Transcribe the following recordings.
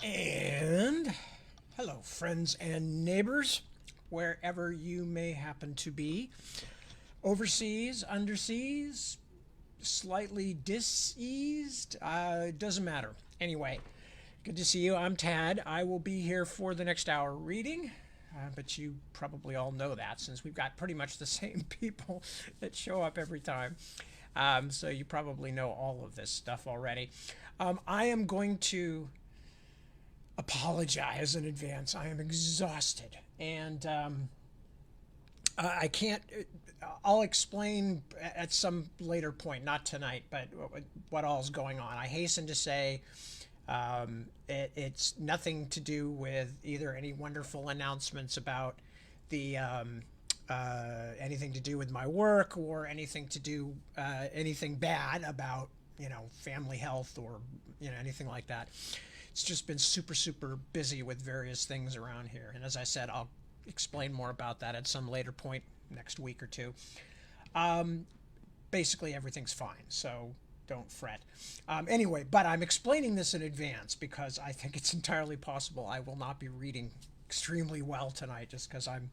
And hello, friends and neighbors, wherever you may happen to be, overseas, underseas, slightly diseased, it doesn't matter. Anyway, good to see you. I'm Tad. I will be here for the next hour reading. But you probably all know that since we've got pretty much the same people that show up every time. So you probably know all of this stuff already. I am going to apologize in advance. I am exhausted, and I can't. I'll explain at some later point, not tonight, but what all's going on. I hasten to say it's nothing to do with either any wonderful announcements about the anything to do with my work or anything to do anything bad about family health or anything like that. It's just been super busy with various things around here, and as I said, I'll explain more about that at some later point next week or two. Um, Basically, everything's fine, so don't fret. Anyway, but I'm explaining this in advance because I think it's entirely possible I will not be reading extremely well tonight just because I'm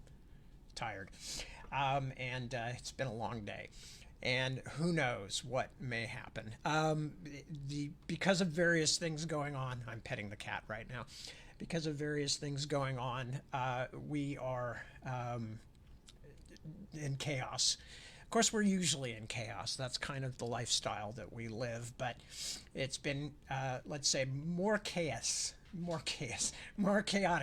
tired. And it's been a long day. And who knows what may happen. Because of various things going on, I'm petting the cat right now. Because of various things going on, we are in chaos. Of course, we're usually in chaos. That's kind of the lifestyle that we live. But it's been, let's say, more chaotic.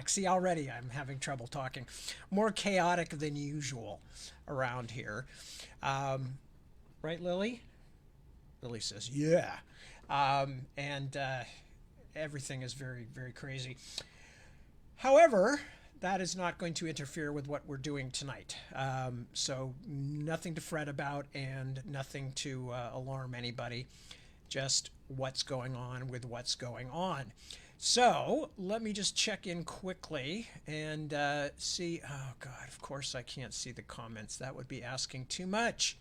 See, already I'm having trouble talking. More chaotic than usual around here. Um, right, Lily? Lily says, yeah. And everything is very crazy. However, that is not going to interfere with what we're doing tonight. So nothing to fret about and nothing to alarm anybody. Just what's going on with what's going on. So let me just check in quickly and see. Oh, God, of course I can't see the comments. That would be asking too much.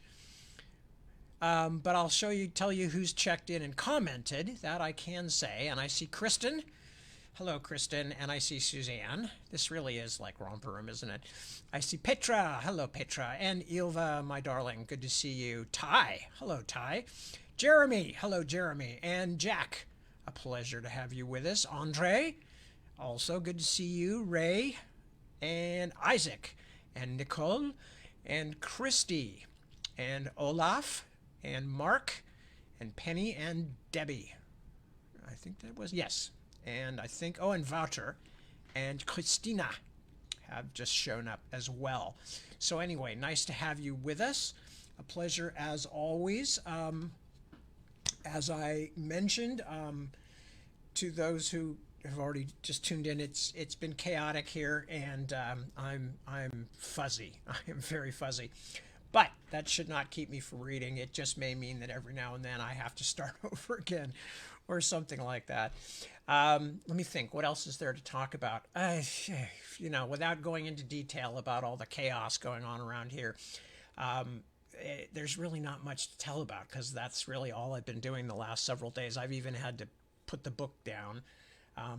But I'll tell you who's checked in and commented. That I can say. And I see Kristen. Hello, Kristen, and I see Suzanne. This really is like Romper Room, isn't it? I see Petra. Hello, Petra. And Ilva, my darling. Good to see you. Ty. Hello, Ty. Jeremy. Hello, Jeremy. And Jack. A pleasure to have you with us. Andre. Also good to see you. Ray. And Isaac. And Nicole. And Christy. And Olaf. And Mark. And Penny. And Debbie. I think that was, yes. And I think, oh, and Wouter and Christina have just shown up as well. So anyway, nice to have you with us. A pleasure as always. As I mentioned, to those who have already just tuned in, it's been chaotic here, and I'm fuzzy. I am very fuzzy. But that should not keep me from reading. It just may mean that every now and then I have to start over again or something like that. Let me think. What else is there to talk about? Without going into detail about all the chaos going on around here, there's really not much to tell about because that's really all I've been doing the last several days. I've even had to put the book down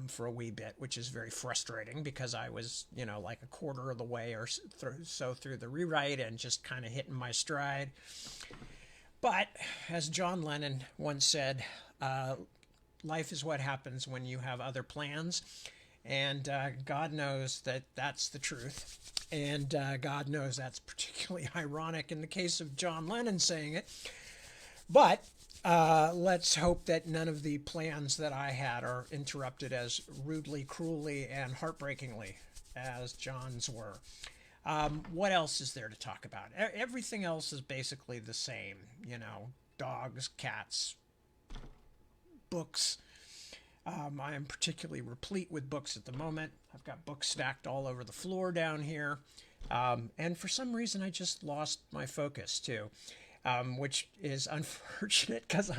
for a wee bit, which is very frustrating because I was, like a quarter of the way or so through the rewrite and just kind of hitting my stride. But as John Lennon once said, life is what happens when you have other plans. And God knows that that's the truth. And God knows that's particularly ironic in the case of John Lennon saying it. But let's hope that none of the plans that I had are interrupted as rudely, cruelly, and heartbreakingly as John's were. What else is there to talk about? Everything else is basically the same. Dogs, cats, books. I am particularly replete with books at the moment. I've got books stacked all over the floor down here. And for some reason, I just lost my focus too, which is unfortunate because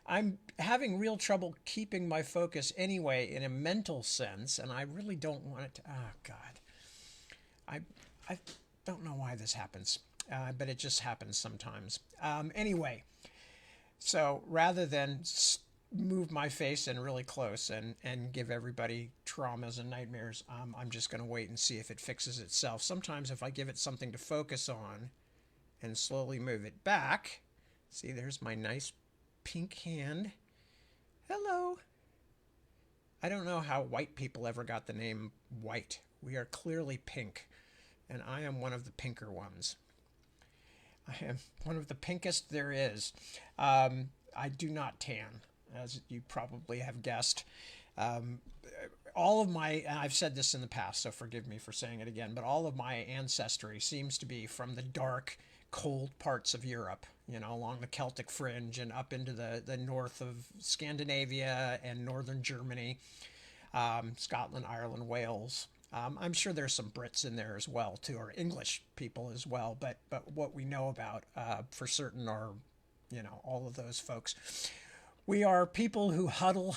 I'm having real trouble keeping my focus anyway in a mental sense, and I really don't want it to. Oh God, I don't know why this happens, but it just happens sometimes. Anyway, so rather than move my face in really close and give everybody traumas and nightmares, I'm just going to wait and see if it fixes itself. Sometimes if I give it something to focus on and slowly move it back, see, there's my nice pink hand. Hello. I don't know how white people ever got the name white. We are clearly pink, and I am one of the pinker ones. I am one of the pinkest there is. I do not tan, as you probably have guessed. All of my, and I've said this in the past, so forgive me for saying it again, but all of my ancestry seems to be from the dark, cold parts of Europe, you know, along the Celtic fringe and up into the north of Scandinavia and northern Germany, Scotland, Ireland, Wales. I'm sure there's some Brits in there as well, too, or English people as well, but what we know about for certain are, you know, all of those folks. We are people who huddle.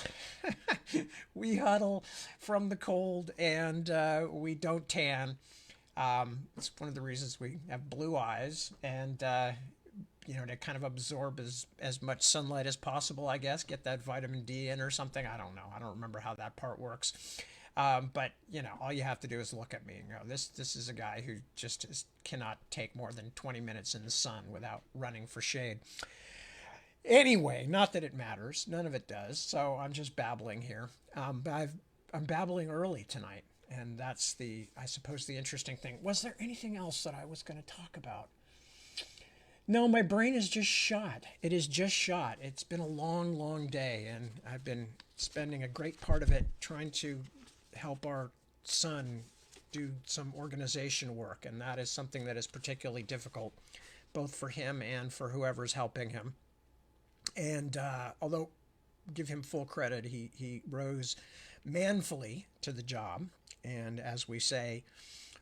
We huddle from the cold, and we don't tan. It's one of the reasons we have blue eyes, and you know, to kind of absorb as much sunlight as possible, I guess, get that vitamin D in or something. I don't know. I don't remember how that part works. But you know, all you have to do is look at me and go, this is a guy who cannot take more than 20 minutes in the sun without running for shade. Anyway, not that it matters. None of it does. So I'm just babbling here. But I'm babbling early tonight. And that's I suppose, the interesting thing. Was there anything else that I was going to talk about? No, my brain is just shot. It is just shot. It's been a long, long day. And I've been spending a great part of it trying to help our son do some organization work. And that is something that is particularly difficult, both for him and for whoever's helping him. And although, give him full credit, he rose manfully to the job. And as we say,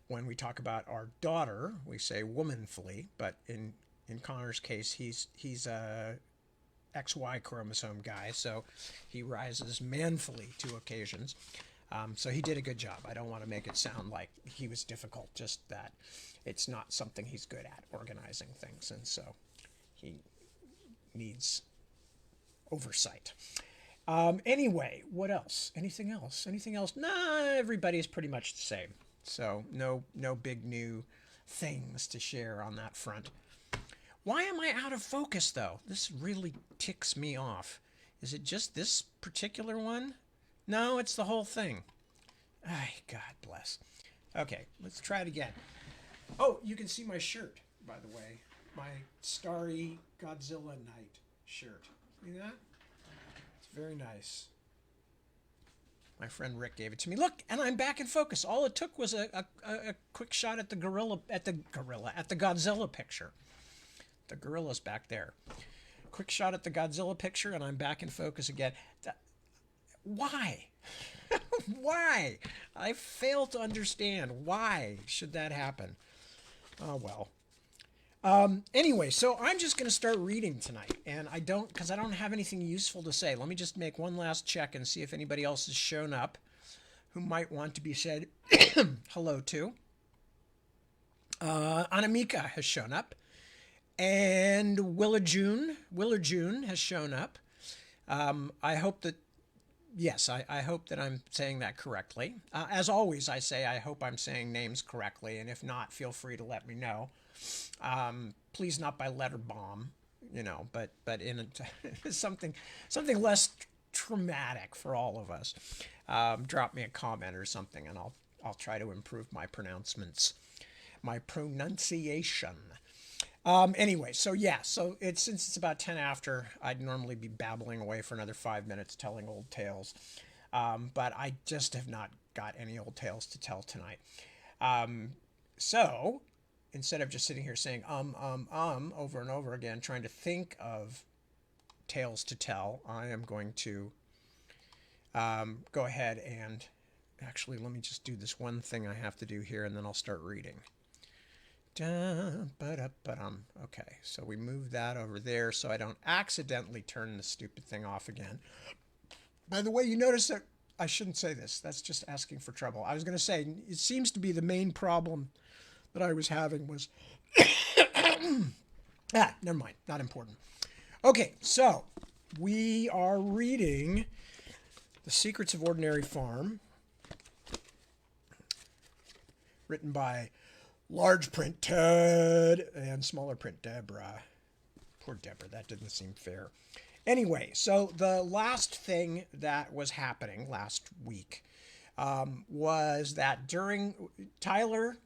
when we talk about our daughter, we say womanfully. But in Connor's case, he's a XY chromosome guy, so he rises manfully to occasions. So he did a good job. I don't want to make it sound like he was difficult, just that it's not something he's good at, organizing things. And so he needs oversight. Anyway, what else? Anything else? Anything else? Nah, everybody's pretty much the same. So no big new things to share on that front. Why am I out of focus, though? This really ticks me off. Is it just this particular one? No, it's the whole thing. Ay, God bless. Okay, let's try it again. Oh, you can see my shirt, by the way. My Starry Godzilla Night shirt. See that? It's very nice. My friend Rick gave it to me. Look, and I'm back in focus. All it took was a quick shot at the Godzilla picture. The gorilla's back there. Quick shot at the Godzilla picture, and I'm back in focus again. Why? Why? I fail to understand. Why should that happen? Oh, well. Anyway, so I'm just going to start reading tonight, and because I don't have anything useful to say. Let me just make one last check and see if anybody else has shown up who might want to be said hello to. Anamika has shown up, and Willa June has shown up. I hope that, yes, I hope that I'm saying that correctly. As always, I say I hope I'm saying names correctly, and if not, feel free to let me know. Please not by letter bomb, you know, but in something less traumatic for all of us. Drop me a comment or something, and I'll try to improve my pronunciation. Anyway, so yeah, since it's about 10 after, I'd normally be babbling away for another 5 minutes telling old tales, but I just have not got any old tales to tell tonight. So instead of just sitting here saying over and over again, trying to think of tales to tell, I am going to go ahead and actually, let me just do this one thing I have to do here, and then I'll start reading. Okay, so we move that over there so I don't accidentally turn the stupid thing off again. By the way, you notice that I shouldn't say this. That's just asking for trouble. I was going to say, it seems to be the main problem that I was having was never mind, not important. Okay, so We are reading The Secrets of Ordinary Farm, written by large print Ted and smaller print Deborah. Poor Deborah, that didn't seem fair. Anyway, so the last thing that was happening last week was that during Tyler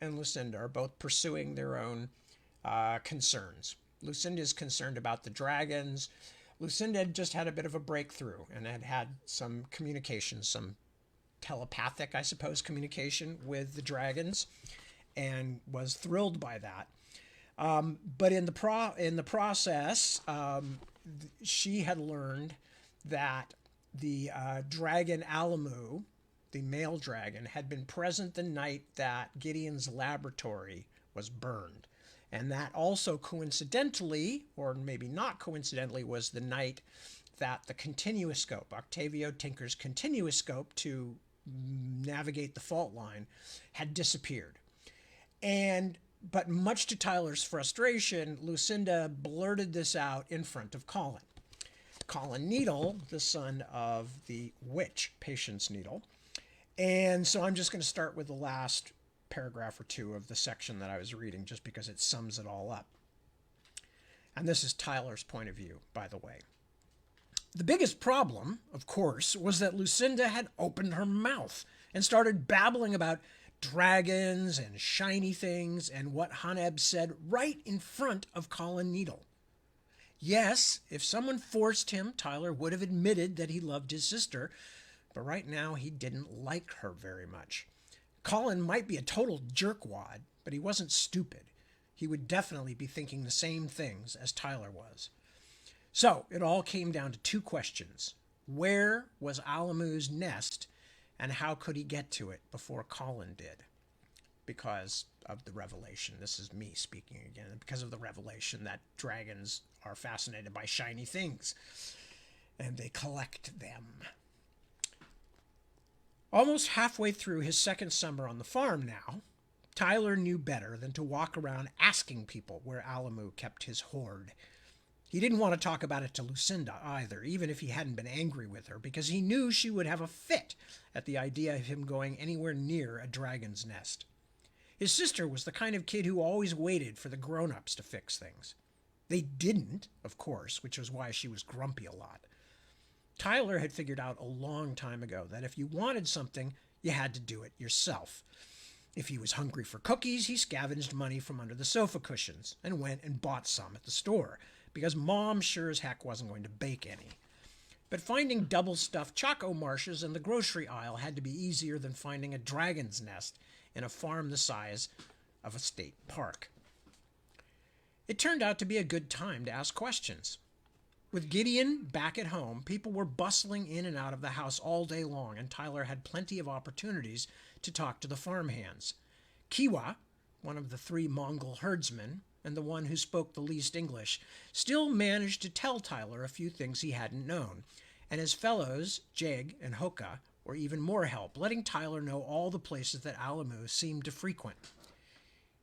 and Lucinda are both pursuing their own concerns. Lucinda is concerned about the dragons. Lucinda had just had a bit of a breakthrough and had had some communication, some telepathic, I suppose, communication with the dragons, and was thrilled by that. But in the process, she had learned that the dragon Alamu, the male dragon, had been present the night that Gideon's laboratory was burned. And that also coincidentally, or maybe not coincidentally, was the night that the continuoscope, Octavio Tinker's continuoscope to navigate the fault line, had disappeared. But much to Tyler's frustration, Lucinda blurted this out in front of Colin. Colin Needle, the son of the witch, Patience Needle. And so I'm just going to start with the last paragraph or two of the section that I was reading, just because it sums it all up. And this is Tyler's point of view, by the way. The biggest problem, of course, was that Lucinda had opened her mouth and started babbling about dragons and shiny things and what Haneb said right in front of Colin Needle. Yes, if someone forced him, Tyler would have admitted that he loved his sister, but right now he didn't like her very much. Colin might be a total jerkwad, but he wasn't stupid. He would definitely be thinking the same things as Tyler was. So it all came down to two questions. Where was Alamu's nest, and how could he get to it before Colin did? Because of the revelation. This is me speaking again. Because of the revelation that dragons are fascinated by shiny things, and they collect them. Almost halfway through his second summer on the farm now, Tyler knew better than to walk around asking people where Alamu kept his hoard. He didn't want to talk about it to Lucinda either, even if he hadn't been angry with her, because he knew she would have a fit at the idea of him going anywhere near a dragon's nest. His sister was the kind of kid who always waited for the grown-ups to fix things. They didn't, of course, which was why she was grumpy a lot. Tyler had figured out a long time ago that if you wanted something, you had to do it yourself. If he was hungry for cookies, he scavenged money from under the sofa cushions and went and bought some at the store, because Mom sure as heck wasn't going to bake any. But finding double-stuffed choco marshes in the grocery aisle had to be easier than finding a dragon's nest in a farm the size of a state park. It turned out to be a good time to ask questions. With Gideon back at home, people were bustling in and out of the house all day long, and Tyler had plenty of opportunities to talk to the farmhands. Kiwa, one of the three Mongol herdsmen, and the one who spoke the least English, still managed to tell Tyler a few things he hadn't known, and his fellows, Jeg and Hoka, were even more help, letting Tyler know all the places that Alamu seemed to frequent.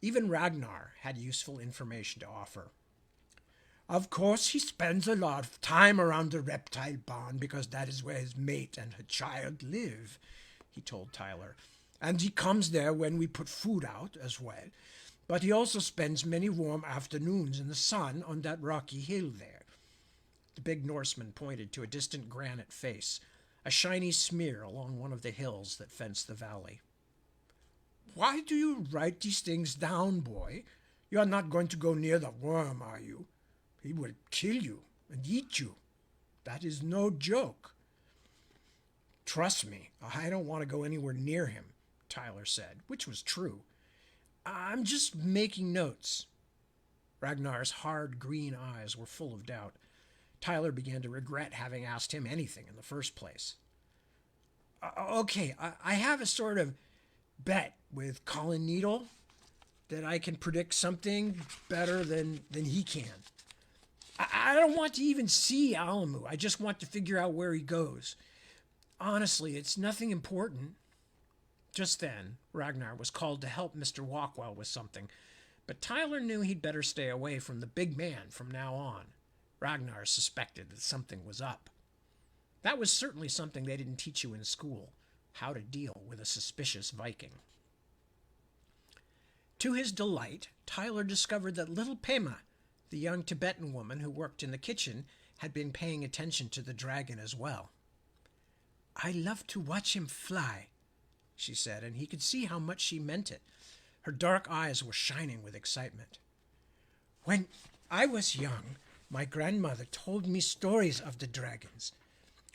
Even Ragnar had useful information to offer. Of course, he spends a lot of time around the reptile barn because that is where his mate and her child live, he told Tyler. And he comes there when we put food out as well. But he also spends many warm afternoons in the sun on that rocky hill there. The big Norseman pointed to a distant granite face, a shiny smear along one of the hills that fenced the valley. Why do you write these things down, boy? You are not going to go near the worm, are you? He will kill you and eat you. That is no joke. Trust me, I don't want to go anywhere near him, Tyler said, which was true. I'm just making notes. Ragnar's hard green eyes were full of doubt. Tyler began to regret having asked him anything in the first place. Okay, I have a sort of bet with Colin Needle that I can predict something better than he can. I don't want to even see Alamu. I just want to figure out where he goes. Honestly, it's nothing important. Just then, Ragnar was called to help Mr. Walkwell with something, but Tyler knew he'd better stay away from the big man from now on. Ragnar suspected that something was up. That was certainly something they didn't teach you in school, how to deal with a suspicious Viking. To his delight, Tyler discovered that little Pema, the young Tibetan woman who worked in the kitchen, had been paying attention to the dragon as well. "I love to watch him fly," she said, and he could see how much she meant it. Her dark eyes were shining with excitement. "When I was young, my grandmother told me stories of the dragons.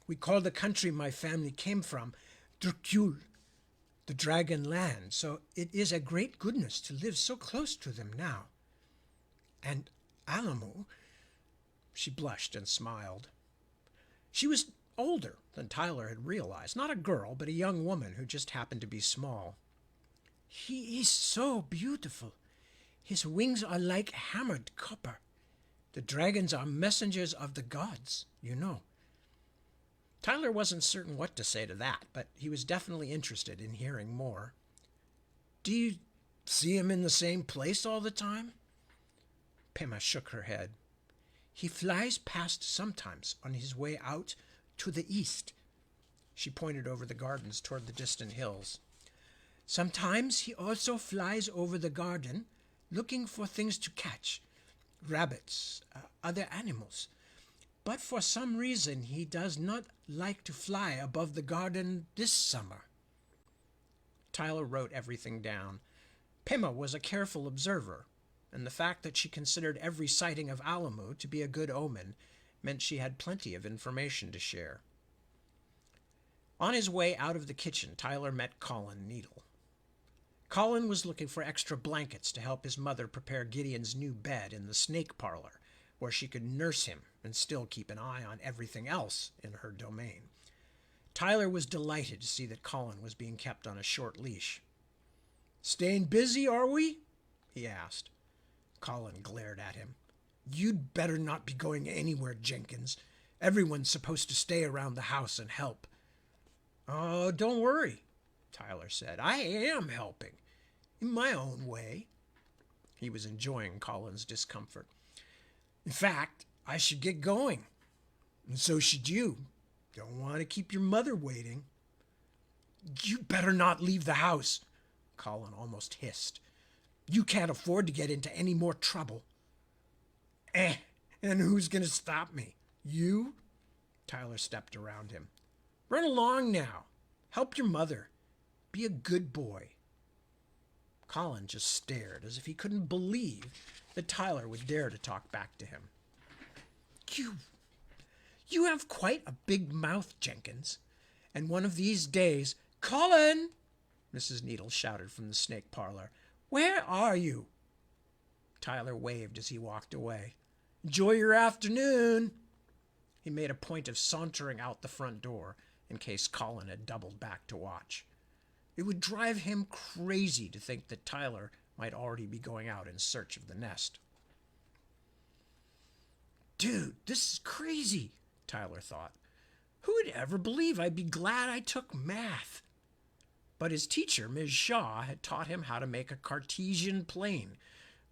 We call the country my family came from Drukgyul, the dragon land, so it is a great goodness to live so close to them now. And Alamu," she blushed and smiled. She was older than Tyler had realized, not a girl, but a young woman who just happened to be small. "He is so beautiful. His wings are like hammered copper. The dragons are messengers of the gods, you know." Tyler wasn't certain what to say to that, but he was definitely interested in hearing more. "Do you see him in the same place all the time?" Pema shook her head. "He flies past sometimes on his way out to the east." She pointed over the gardens toward the distant hills. "Sometimes he also flies over the garden, looking for things to catch, rabbits, other animals. But for some reason he does not like to fly above the garden this summer." Tyler wrote everything down. Pema was a careful observer, and the fact that she considered every sighting of Alamu to be a good omen meant she had plenty of information to share. On his way out of the kitchen, Tyler met Colin Needle. Colin was looking for extra blankets to help his mother prepare Gideon's new bed in the snake parlor, where she could nurse him and still keep an eye on everything else in her domain. Tyler was delighted to see that Colin was being kept on a short leash. "Staying busy, are we?" he asked. Colin glared at him. "You'd better not be going anywhere, Jenkins. Everyone's supposed to stay around the house and help." "Oh, don't worry," Tyler said. "I am helping, in my own way." He was enjoying Colin's discomfort. "In fact, I should get going. And so should you. Don't want to keep your mother waiting." "You better not leave the house," Colin almost hissed. "You can't afford to get into any more trouble." And who's going to stop me? You?" Tyler stepped around him. "Run along now. Help your mother. Be a good boy." Colin just stared as if he couldn't believe that Tyler would dare to talk back to him. You have quite a big mouth, Jenkins. And one of these days—" "Colin!" Mrs. Needle shouted from the snake parlor. "Where are you?" Tyler waved as he walked away. "Enjoy your afternoon." He made a point of sauntering out the front door in case Colin had doubled back to watch. It would drive him crazy to think that Tyler might already be going out in search of the nest. "Dude, this is crazy," Tyler thought. "Who would ever believe I'd be glad I took math?" But his teacher, Ms. Shaw, had taught him how to make a Cartesian plane,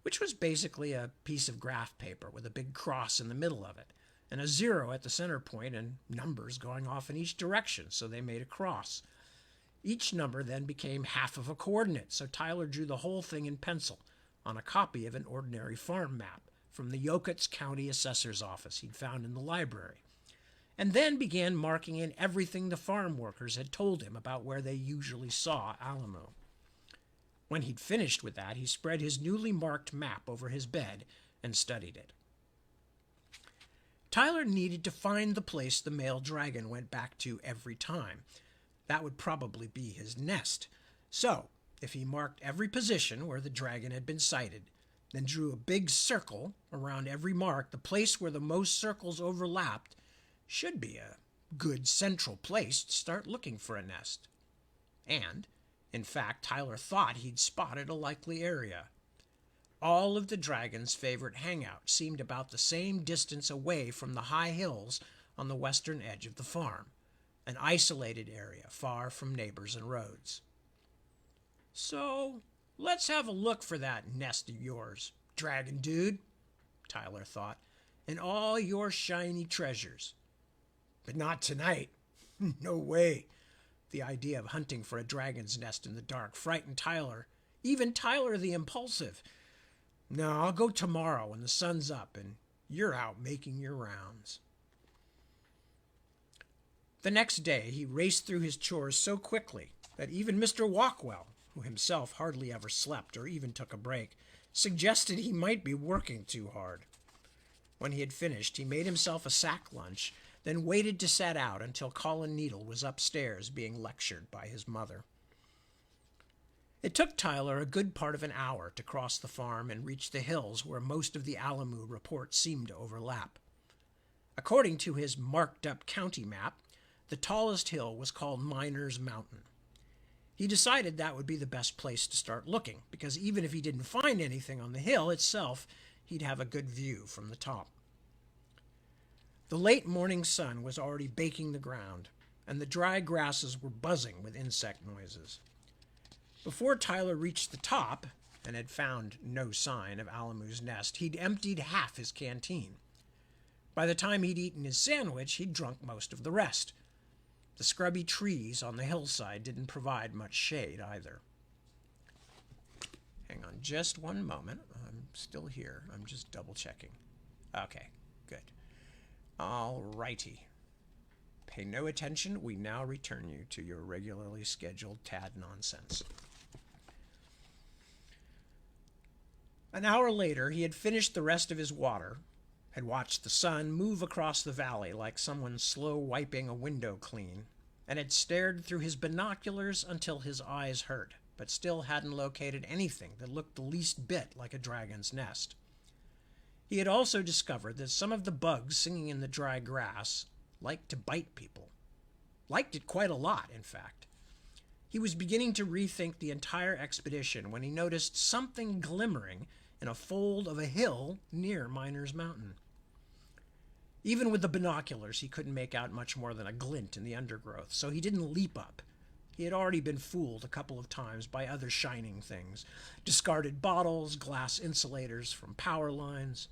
which was basically a piece of graph paper with a big cross in the middle of it, and a zero at the center point and numbers going off in each direction, so they made a cross. Each number then became half of a coordinate, so Tyler drew the whole thing in pencil on a copy of an ordinary farm map from the Yokuts County Assessor's Office he'd found in the library, and then began marking in everything the farm workers had told him about where they usually saw Alamu. When he'd finished with that, he spread his newly marked map over his bed and studied it. Tyler needed to find the place the male dragon went back to every time. That would probably be his nest. So, if he marked every position where the dragon had been sighted, then drew a big circle around every mark, the place where the most circles overlapped should be a good central place to start looking for a nest. And, in fact, Tyler thought he'd spotted a likely area. All of the dragon's favorite hangouts seemed about the same distance away from the high hills on the western edge of the farm, an isolated area far from neighbors and roads. "So, let's have a look for that nest of yours, dragon dude," Tyler thought, and all your shiny treasures. But not tonight. No way. The idea of hunting for a dragon's nest in the dark frightened Tyler, even Tyler the impulsive. No, I'll go tomorrow when the sun's up and you're out making your rounds. The next day he raced through his chores so quickly that even Mr. Walkwell, who himself hardly ever slept or even took a break, suggested he might be working too hard. When he had finished, he made himself a sack lunch, then waited to set out until Colin Needle was upstairs being lectured by his mother. It took Tyler a good part of an hour to cross the farm and reach the hills where most of the Alamu reports seemed to overlap. According to his marked-up county map, the tallest hill was called Miner's Mountain. He decided that would be the best place to start looking, because even if he didn't find anything on the hill itself, he'd have a good view from the top. The late morning sun was already baking the ground, and the dry grasses were buzzing with insect noises. Before Tyler reached the top, and had found no sign of Alamu's nest, he'd emptied half his canteen. By the time he'd eaten his sandwich, he'd drunk most of the rest. The scrubby trees on the hillside didn't provide much shade either. Hang on just one moment. I'm still here. I'm just double checking. Okay, good. All righty. Pay no attention. We now return you to your regularly scheduled tad nonsense. An hour later, he had finished the rest of his water, had watched the sun move across the valley like someone slow wiping a window clean, and had stared through his binoculars until his eyes hurt, but still hadn't located anything that looked the least bit like a dragon's nest. He had also discovered that some of the bugs singing in the dry grass liked to bite people. Liked it quite a lot, in fact. He was beginning to rethink the entire expedition when he noticed something glimmering in a fold of a hill near Miner's Mountain. Even with the binoculars, he couldn't make out much more than a glint in the undergrowth, so he didn't leap up. He had already been fooled a couple of times by other shining things, discarded bottles, glass insulators from power lines.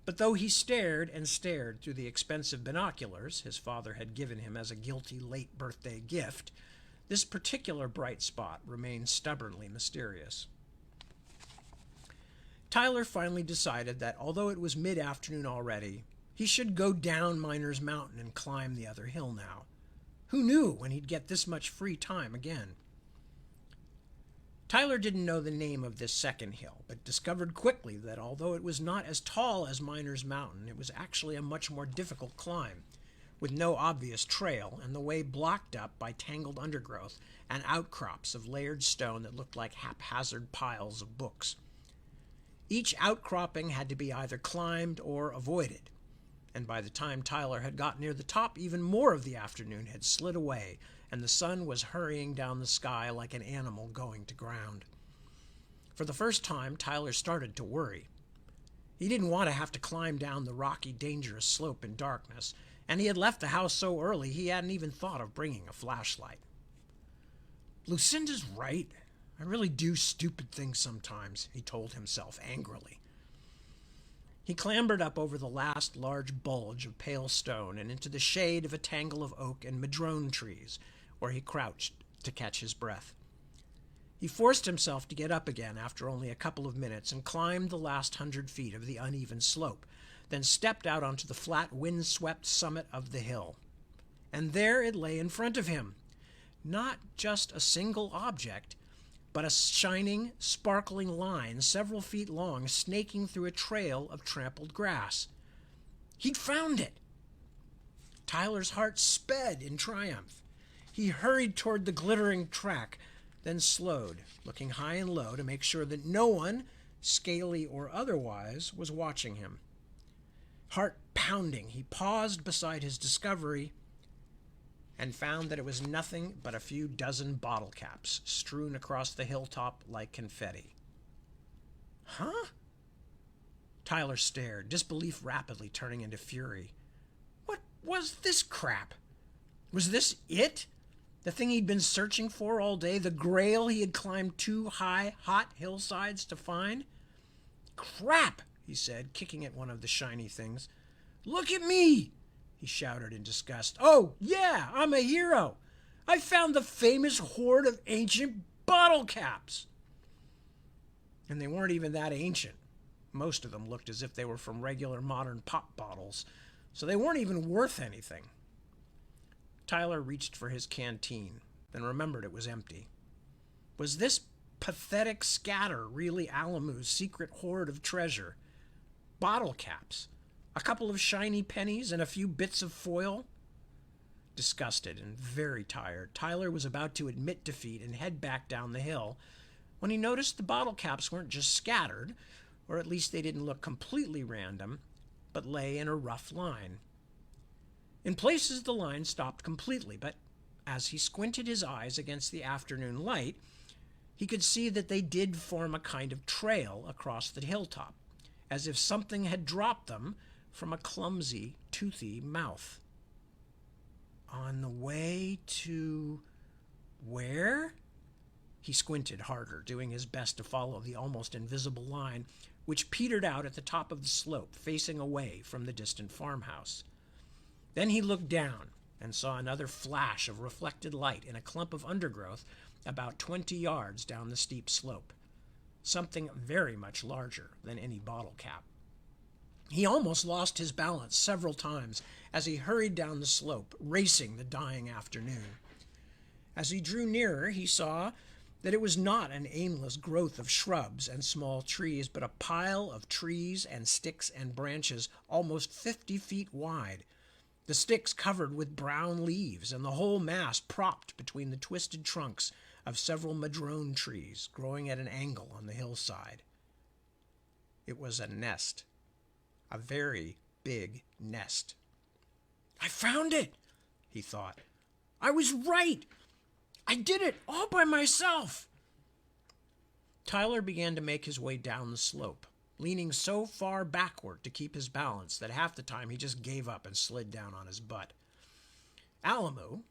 But though he stared and stared through the expensive binoculars his father had given him as a guilty late birthday gift, this particular bright spot remained stubbornly mysterious. Tyler finally decided that although it was mid-afternoon already, he should go down Miner's Mountain and climb the other hill now. Who knew when he'd get this much free time again? Tyler didn't know the name of this second hill, but discovered quickly that although it was not as tall as Miner's Mountain, it was actually a much more difficult climb, with no obvious trail and the way blocked up by tangled undergrowth and outcrops of layered stone that looked like haphazard piles of books. Each outcropping had to be either climbed or avoided, and by the time Tyler had got near the top, even more of the afternoon had slid away, and the sun was hurrying down the sky like an animal going to ground. For the first time, Tyler started to worry. He didn't want to have to climb down the rocky, dangerous slope in darkness, and he had left the house so early he hadn't even thought of bringing a flashlight. Lucinda's right. I really do stupid things sometimes, he told himself angrily. He clambered up over the last large bulge of pale stone and into the shade of a tangle of oak and madrone trees, where he crouched to catch his breath. He forced himself to get up again after only a couple of minutes and climbed the last 100 feet of the uneven slope, then stepped out onto the flat, wind-swept summit of the hill. And there it lay in front of him. Not just a single object, but a shining, sparkling line several feet long snaking through a trail of trampled grass. He'd found it! Tyler's heart sped in triumph. He hurried toward the glittering track, then slowed, looking high and low to make sure that no one, scaly or otherwise, was watching him. Heart pounding, he paused beside his discovery and found that it was nothing but a few dozen bottle caps strewn across the hilltop like confetti. Huh? Tyler stared, disbelief rapidly turning into fury. What was this crap? Was this it? The thing he'd been searching for all day? The grail he had climbed 2 high, hot hillsides to find? Crap! he said, kicking at one of the shiny things. "Look at me!" he shouted in disgust. "Oh, yeah, I'm a hero. I found the famous hoard of ancient bottle caps." And they weren't even that ancient. Most of them looked as if they were from regular modern pop bottles, so they weren't even worth anything. Tyler reached for his canteen, then remembered it was empty. Was this pathetic scatter really Alamu's secret hoard of treasure? Bottle caps, a couple of shiny pennies, and a few bits of foil? Disgusted and very tired, Tyler was about to admit defeat and head back down the hill when he noticed the bottle caps weren't just scattered, or at least they didn't look completely random, but lay in a rough line. In places the line stopped completely, but as he squinted his eyes against the afternoon light, he could see that they did form a kind of trail across the hilltop, as if something had dropped them from a clumsy, toothy mouth. On the way to where? He squinted harder, doing his best to follow the almost invisible line, which petered out at the top of the slope, facing away from the distant farmhouse. Then he looked down and saw another flash of reflected light in a clump of undergrowth about 20 yards down the steep slope. Something very much larger than any bottle cap. He almost lost his balance several times as he hurried down the slope, racing the dying afternoon. As he drew nearer, he saw that it was not an aimless growth of shrubs and small trees, but a pile of trees and sticks and branches almost 50 feet wide, the sticks covered with brown leaves and the whole mass propped between the twisted trunks of several madrone trees growing at an angle on the hillside. It was a nest, a very big nest. "I found it," he thought. "I was right. I did it all by myself." Tyler began to make his way down the slope, leaning so far backward to keep his balance that half the time he just gave up and slid down on his butt. Alamu,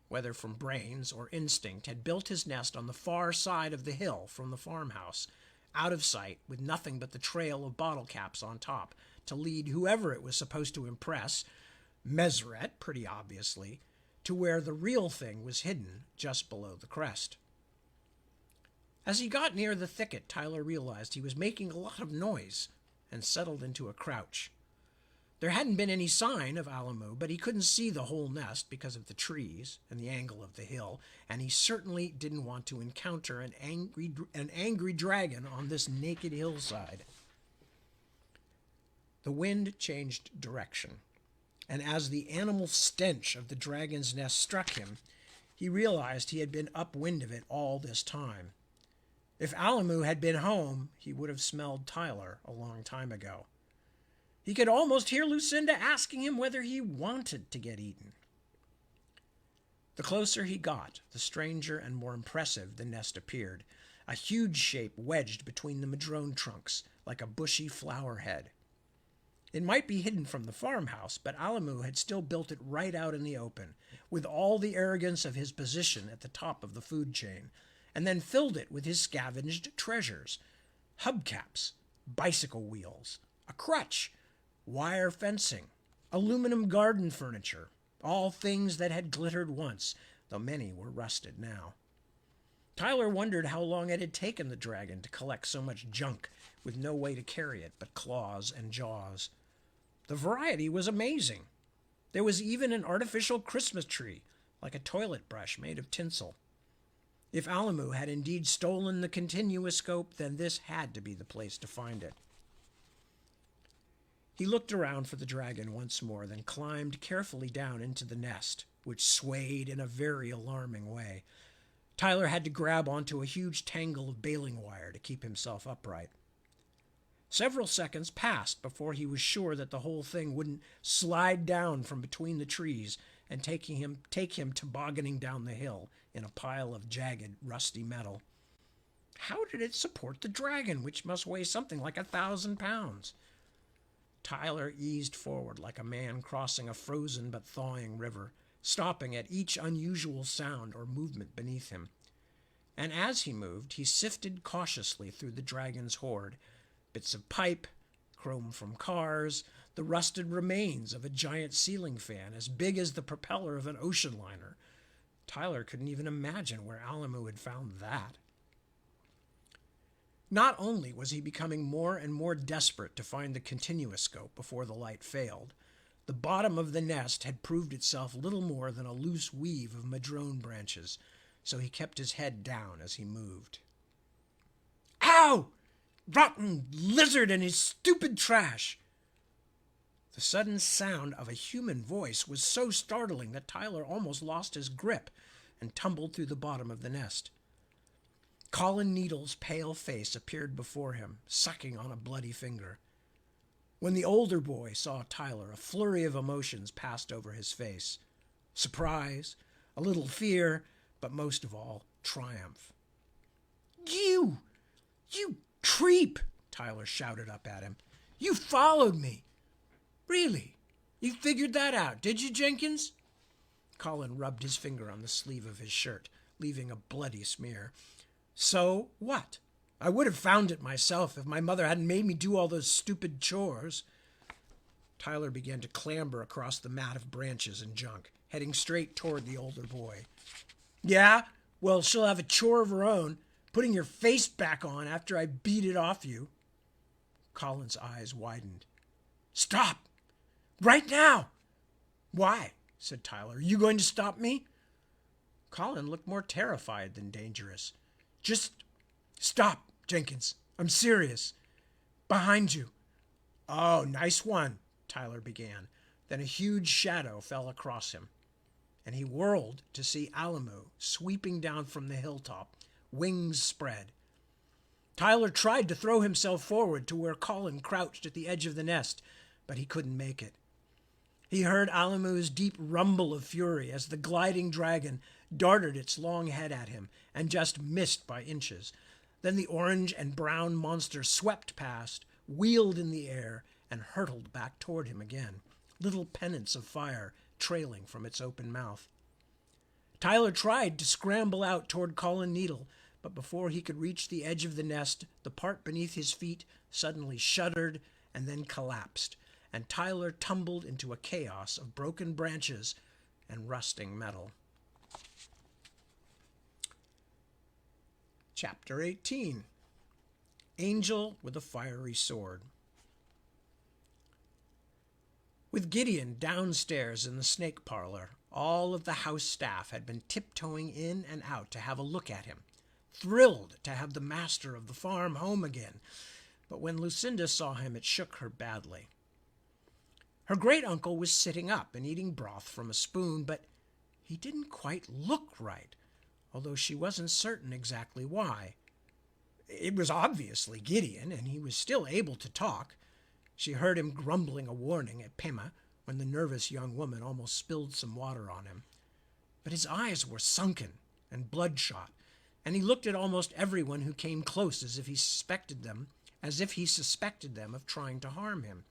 whether from brains or instinct, had built his nest on the far side of the hill from the farmhouse, out of sight, with nothing but the trail of bottle caps on top to lead whoever it was supposed to impress, Meseret, pretty obviously, to where the real thing was hidden just below the crest. As he got near the thicket, Tyler realized he was making a lot of noise and settled into a crouch. There hadn't been any sign of Alamu, but he couldn't see the whole nest because of the trees and the angle of the hill, and he certainly didn't want to encounter an angry dragon on this naked hillside. The wind changed direction, and as the animal stench of the dragon's nest struck him, he realized he had been upwind of it all this time. If Alamu had been home, he would have smelled Tyler a long time ago. He could almost hear Lucinda asking him whether he wanted to get eaten. The closer he got, the stranger and more impressive the nest appeared, a huge shape wedged between the madrone trunks like a bushy flower head. It might be hidden from the farmhouse, but Alamu had still built it right out in the open, with all the arrogance of his position at the top of the food chain, and then filled it with his scavenged treasures: hubcaps, bicycle wheels, a crutch, wire fencing, aluminum garden furniture, all things that had glittered once, though many were rusted now. Tyler wondered how long it had taken the dragon to collect so much junk with no way to carry it but claws and jaws. The variety was amazing. There was even an artificial Christmas tree, like a toilet brush made of tinsel. If Alamu had indeed stolen the continuoscope, then this had to be the place to find it. He looked around for the dragon once more, then climbed carefully down into the nest, which swayed in a very alarming way. Tyler had to grab onto a huge tangle of baling wire to keep himself upright. Several seconds passed before he was sure that the whole thing wouldn't slide down from between the trees and take him tobogganing down the hill in a pile of jagged, rusty metal. How did it support the dragon, which must weigh something like 1,000 pounds? Tyler eased forward like a man crossing a frozen but thawing river, stopping at each unusual sound or movement beneath him. And as he moved, he sifted cautiously through the dragon's hoard: bits of pipe, Chrome from cars, the rusted remains of a giant ceiling fan as big as the propeller of an ocean liner. Tyler couldn't even imagine where Alamo had found that. Not only was he becoming more and more desperate to find the continuoscope before the light failed, the bottom of the nest had proved itself little more than a loose weave of madrone branches, so he kept his head down as he moved. Ow! Rotten lizard and his stupid trash! The sudden sound of a human voice was so startling that Tyler almost lost his grip and tumbled through the bottom of the nest. Colin Needle's pale face appeared before him, sucking on a bloody finger. When the older boy saw Tyler, a flurry of emotions passed over his face. Surprise, a little fear, but most of all, triumph. You creep! Tyler shouted up at him. You followed me! Really? You figured that out, did you, Jenkins? Colin rubbed his finger on the sleeve of his shirt, leaving a bloody smear. So what? I would have found it myself if my mother hadn't made me do all those stupid chores. Tyler began to clamber across the mat of branches and junk, heading straight toward the older boy. Yeah? Well, she'll have a chore of her own, putting your face back on after I beat it off you. Colin's eyes widened. Stop! Right now! Why? Said Tyler. Are you going to stop me? Colin looked more terrified than dangerous. Just stop, Jenkins. I'm serious. Behind you. Oh, nice one, Tyler began. Then a huge shadow fell across him, and he whirled to see Alamo sweeping down from the hilltop, wings spread. Tyler tried to throw himself forward to where Colin crouched at the edge of the nest, but he couldn't make it. He heard Alamo's deep rumble of fury as the gliding dragon darted its long head at him and just missed by inches. Then the orange and brown monster swept past, wheeled in the air, and hurtled back toward him again, little pennants of fire trailing from its open mouth. Tyler tried to scramble out toward Colin Needle, but before he could reach the edge of the nest, the part beneath his feet suddenly shuddered and then collapsed, and Tyler tumbled into a chaos of broken branches and rusting metal. Chapter 18. Angel with a Fiery Sword. With Gideon downstairs in the snake parlor, all of the house staff had been tiptoeing in and out to have a look at him, thrilled to have the master of the farm home again. But when Lucinda saw him, it shook her badly. Her great-uncle was sitting up and eating broth from a spoon, but he didn't quite look right, although she wasn't certain exactly why. It was obviously Gideon, and he was still able to talk. She heard him grumbling a warning at Pema when the nervous young woman almost spilled some water on him. But his eyes were sunken and bloodshot, and he looked at almost everyone who came close as if he suspected them of trying to harm him.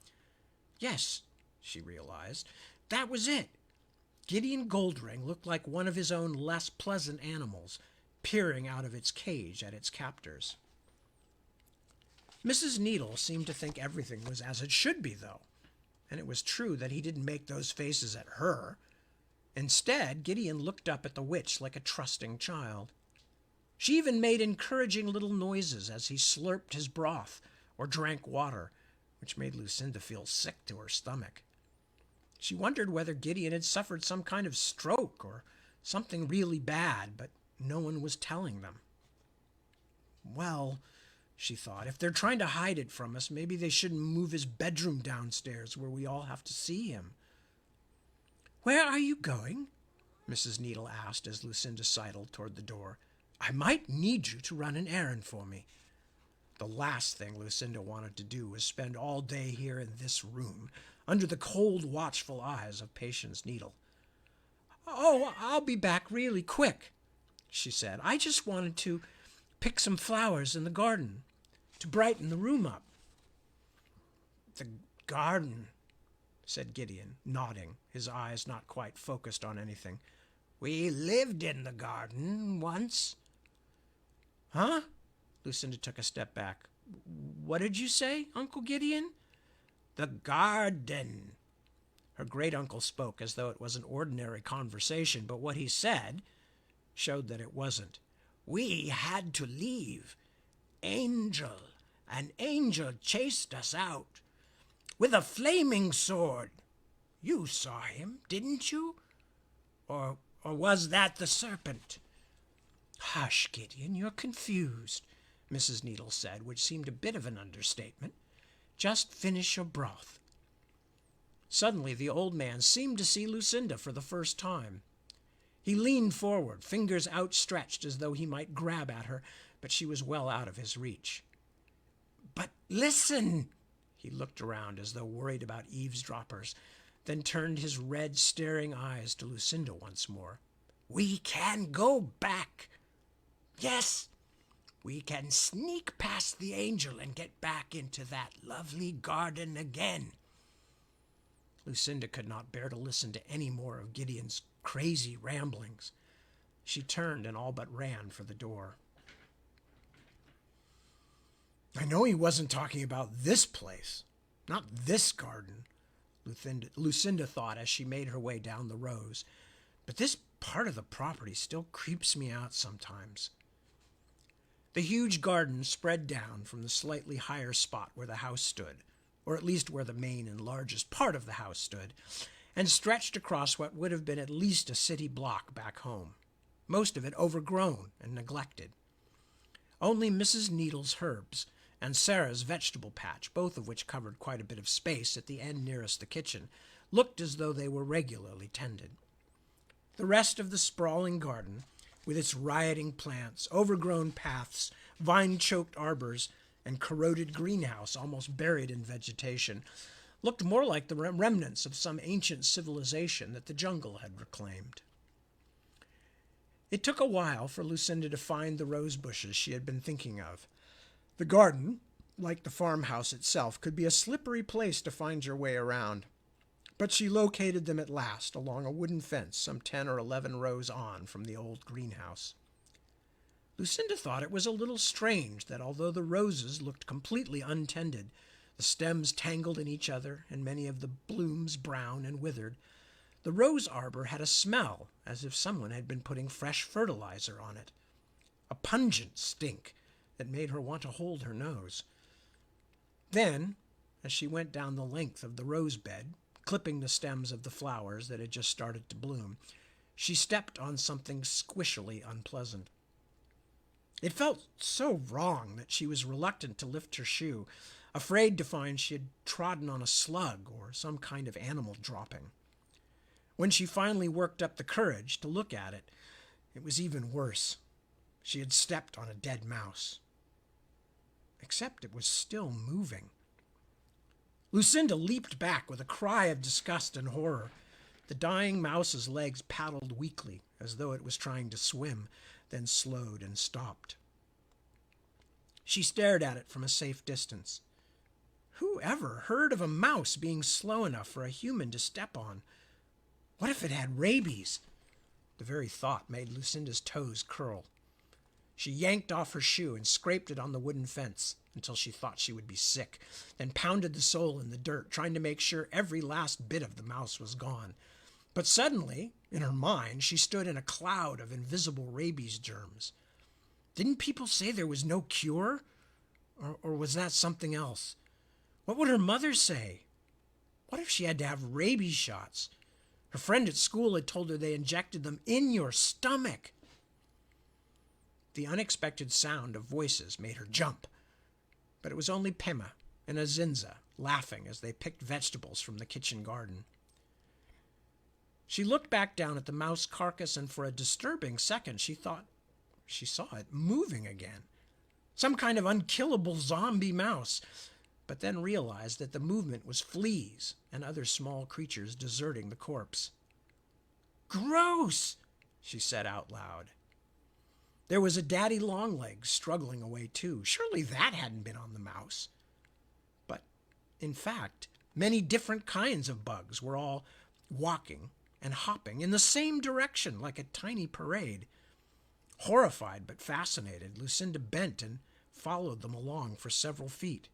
Yes, she realized, that was it. Gideon Goldring looked like one of his own less pleasant animals, peering out of its cage at its captors. Mrs. Needle seemed to think everything was as it should be, though, and it was true that he didn't make those faces at her. Instead, Gideon looked up at the witch like a trusting child. She even made encouraging little noises as he slurped his broth or drank water, which made Lucinda feel sick to her stomach. She wondered whether Gideon had suffered some kind of stroke or something really bad, but no one was telling them. Well, she thought, if they're trying to hide it from us, maybe they shouldn't move his bedroom downstairs where we all have to see him. Where are you going? Mrs. Needle asked as Lucinda sidled toward the door. I might need you to run an errand for me. The last thing Lucinda wanted to do was spend all day here in this room, under the cold, watchful eyes of Patience Needle. Oh, I'll be back really quick, she said. I just wanted to pick some flowers in the garden to brighten the room up. The garden, said Gideon, nodding, his eyes not quite focused on anything. We lived in the garden once. Huh? Lucinda took a step back. What did you say, Uncle Gideon? The garden. Her great-uncle spoke as though it was an ordinary conversation, but what he said showed that it wasn't. We had to leave. An angel chased us out with a flaming sword. You saw him, didn't you? Or was that the serpent? Hush, Gideon, you're confused, Mrs. Needle said, which seemed a bit of an understatement. Just finish your broth. Suddenly the old man seemed to see Lucinda for the first time. He leaned forward, fingers outstretched as though he might grab at her, but she was well out of his reach. But listen! He looked around as though worried about eavesdroppers, then turned his red, staring eyes to Lucinda once more. We can go back. Yes, we can sneak past the angel and get back into that lovely garden again. Lucinda could not bear to listen to any more of Gideon's crazy ramblings. She turned and all but ran for the door. I know he wasn't talking about this place, not this garden, Lucinda thought as she made her way down the rows, but this part of the property still creeps me out sometimes. The huge garden spread down from the slightly higher spot where the house stood, or at least where the main and largest part of the house stood, and stretched across what would have been at least a city block back home, most of it overgrown and neglected. Only Mrs. Needle's herbs and Sarah's vegetable patch, both of which covered quite a bit of space at the end nearest the kitchen, looked as though they were regularly tended. The rest of the sprawling garden, with its rioting plants, overgrown paths, vine-choked arbors, and corroded greenhouse almost buried in vegetation, looked more like the remnants of some ancient civilization that the jungle had reclaimed. It took a while for Lucinda to find the rose bushes she had been thinking of. The garden, like the farmhouse itself, could be a slippery place to find your way around, but she located them at last along a wooden fence some 10 or 11 rows on from the old greenhouse. Lucinda thought it was a little strange that although the roses looked completely untended, the stems tangled in each other and many of the blooms brown and withered, the rose arbor had a smell as if someone had been putting fresh fertilizer on it, a pungent stink that made her want to hold her nose. Then, as she went down the length of the rose bed, clipping the stems of the flowers that had just started to bloom, she stepped on something squishily unpleasant. It felt so wrong that she was reluctant to lift her shoe, afraid to find she had trodden on a slug or some kind of animal dropping. When she finally worked up the courage to look at it, it was even worse. She had stepped on a dead mouse. Except it was still moving. Lucinda leaped back with a cry of disgust and horror. The dying mouse's legs paddled weakly, as though it was trying to swim, then slowed and stopped. She stared at it from a safe distance. Who ever heard of a mouse being slow enough for a human to step on? What if it had rabies? The very thought made Lucinda's toes curl. She yanked off her shoe and scraped it on the wooden fence until she thought she would be sick, then pounded the sole in the dirt, trying to make sure every last bit of the mouse was gone. But suddenly, in her mind, she stood in a cloud of invisible rabies germs. Didn't people say there was no cure? Or was that something else? What would her mother say? What if she had to have rabies shots? Her friend at school had told her they injected them in your stomach. The unexpected sound of voices made her jump, but it was only Pema and Azinza laughing as they picked vegetables from the kitchen garden. She looked back down at the mouse carcass, and for a disturbing second she thought she saw it moving again. Some kind of unkillable zombie mouse, but then realized that the movement was fleas and other small creatures deserting the corpse. "Gross!" she said out loud. There was a daddy longlegs struggling away too. Surely that hadn't been on the mouse. But, in fact, many different kinds of bugs were all walking and hopping in the same direction like a tiny parade. Horrified but fascinated, Lucinda bent and followed them along for several feet.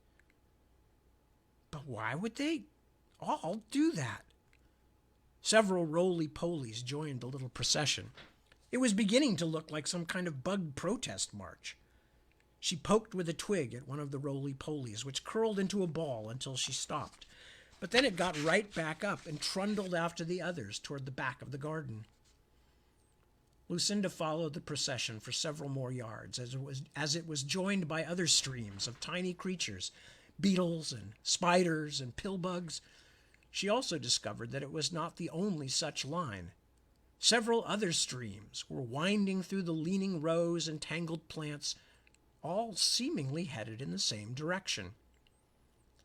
But why would they all do that? Several roly-polies joined the little procession. It was beginning to look like some kind of bug protest march. She poked with a twig at one of the roly-polies, which curled into a ball until she stopped. But then it got right back up and trundled after the others toward the back of the garden. Lucinda followed the procession for several more yards as it was joined by other streams of tiny creatures, beetles and spiders and pillbugs. She also discovered that it was not the only such line. Several other streams were winding through the leaning rows and tangled plants, all seemingly headed in the same direction.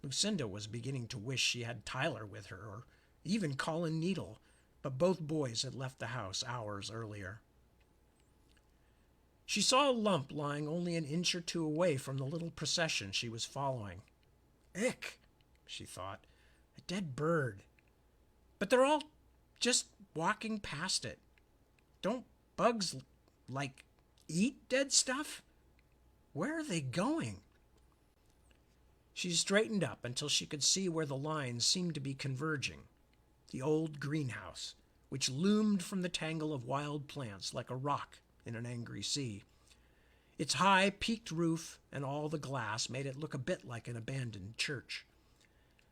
Lucinda was beginning to wish she had Tyler with her, or even Colin Needle, but both boys had left the house hours earlier. She saw a lump lying only an inch or two away from the little procession she was following. Ick, she thought, a dead bird. But they're all just walking past it. Don't bugs, eat dead stuff? Where are they going? She straightened up until she could see where the lines seemed to be converging. The old greenhouse, which loomed from the tangle of wild plants like a rock in an angry sea. Its high, peaked roof and all the glass made it look a bit like an abandoned church.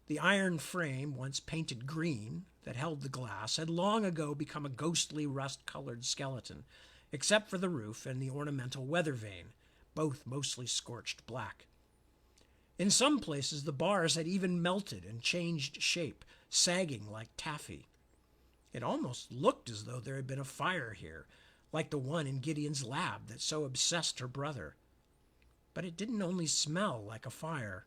The iron frame, once painted green, that held the glass, had long ago become a ghostly rust-colored skeleton, except for the roof and the ornamental weather vane, both mostly scorched black. In some places the bars had even melted and changed shape, sagging like taffy. It almost looked as though there had been a fire here, like the one in Gideon's lab that so obsessed her brother. But it didn't only smell like a fire.